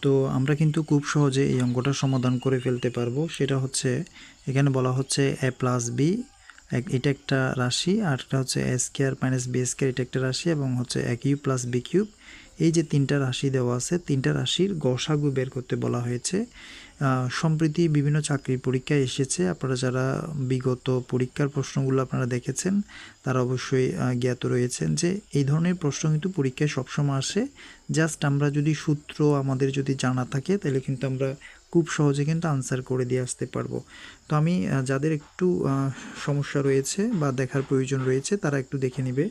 তো আমরা কিন্তু খুব সহজে এই অঙ্কটা সমাধান করে ফেলতে পারবো। সেটা হচ্ছে এখানে বলা হচ্ছে a প্লাস বি, এটা একটা রাশি, আর এটা হচ্ছে a square minus b square, এটা একটা রাশি, এবং হচ্ছে a cube plus b cube. এই যে তিনটা রাশি দেওয়া আছে, তিনটা রাশির গসাগু বের করতে বলা হয়েছে। সম্প্রতি বিভিন্ন চাকরির পরীক্ষায় এসেছে, আপনারা যারা বিগত পরীক্ষার প্রশ্নগুলো আপনারা দেখেছেন তারা অবশ্যই জ্ঞাত রয়েছেন যে এই ধরনের প্রশ্ন কিন্তু পরীক্ষায় সবসময় আসে। জাস্ট আমরা যদি সূত্র আমাদের যদি জানা থাকে তাহলে কিন্তু আমরা খুব সহজে কিন্তু আনসার করে দিয়ে আসতে পারবো। তো আমি যাদের একটু সমস্যা রয়েছে বা দেখার প্রয়োজন রয়েছে তারা একটু দেখে নেবে,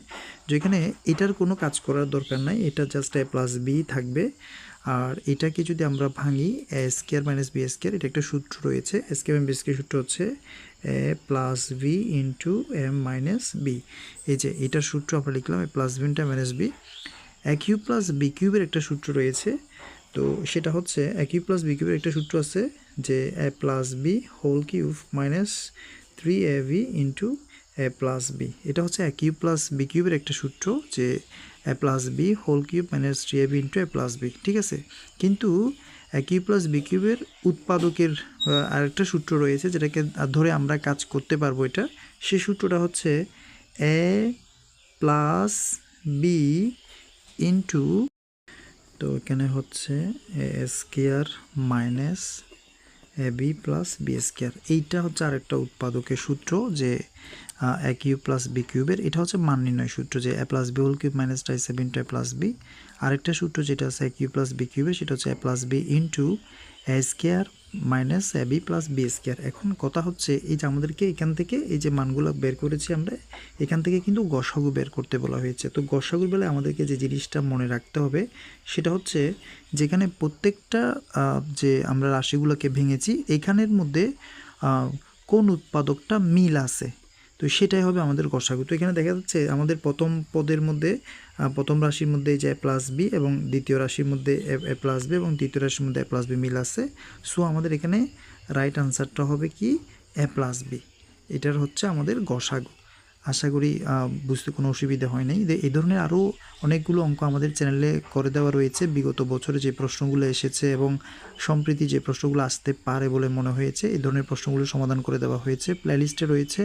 যেখানে এটার কোনো কাজ করার দরকার নাই, এটা জাস্ট a প্লাস বি থাকবে। আর এটাকে যদি আমরা ভাঙি, a square minus b square, এটা একটা সূত্র রয়েছে, a square minus b square সূত্র হচ্ছে a প্লাস বি ইন্টু এম মাইনাস বি। এই যে এটার সূত্র আমরা লিখলাম a plus b into minus b. a cube plus b কিউবের একটা সূত্র রয়েছে, তো সেটা হচ্ছে a কিউব প্লাস বি কিউবের একটা সূত্র আছে যে a plus B whole cube minus 3ab into a plus b. এটা হচ্ছে a কিউব প্লাস বি কিউবের একটা সূত্র যে a plus B whole cube minus 3ab into a plus b, ঠিক আছে। কিন্তু a কিউব প্লাস বি কিউবের উৎপাদকের আরেকটা সূত্র রয়েছে যেটাকে ধরে আমরা কাজ করতে পারবো। এটা সেই সূত্রটা হচ্ছে a প্লাস বি ইন্টু, তো এখানে হচ্ছে এ square minus A B plus B square. এইটা হচ্ছে আরেকটা উৎপাদকের সূত্র যে এ কিউব প্লাস বি কিউবের, এটা হচ্ছে মান নির্ণয় সূত্র যে A plus B whole cube minus tie seven two A plus B. আরেকটা সূত্র যেটা আছে এ কিউব প্লাস বি কিউবের, সেটা হচ্ছে এ plus b into A square minus A B plus B square. এখন কথা হচ্ছে এই যে আমাদেরকে এখান থেকে এই যে মানগুলো বের করেছি আমরা, এখান থেকে কিন্তু গসাগু বের করতে বলা হয়েছে। তো গসাগুর বেলায় আমাদেরকে যে জিনিসটা মনে রাখতে হবে সেটা হচ্ছে যেখানে প্রত্যেকটা যে আমরা রাশিগুলোকে ভেঙেছি এখানের মধ্যে কোন উৎপাদকটা মিল আছে, তো সেটাই হবে আমাদের গসাগু। তো এখানে দেখা যাচ্ছে আমাদের প্রথম পদের মধ্যে প্রথম রাশির মধ্যে যে এ প্লাস বি এবং দ্বিতীয় রাশির মধ্যে এ প্লাস বি এবং তৃতীয় রাশির মধ্যে এ প্লাস বি মিল আছে। সো আমাদের এখানে রাইট আনসারটা হবে কি এ প্লাস বি, এটার হচ্ছে আমাদের গসাগু। আশা করি বুঝতে কোনো অসুবিধা হয় নাই। এই ধরনের আরও অনেকগুলো অঙ্ক আমাদের চ্যানেলে করে দেওয়া রয়েছে, বিগত বছরে যে প্রশ্নগুলো এসেছে এবং সম্প্রতি যে প্রশ্নগুলো আসতে পারে বলে মনে হয়েছে এই ধরনের প্রশ্নগুলো সমাধান করে দেওয়া হয়েছে, প্লেলিস্টে রয়েছে।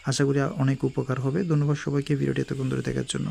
আশা করি অনেক উপকার হবে। ধন্যবাদ সবাইকে ভিডিওটি এতক্ষণ ধরে দেখার জন্য।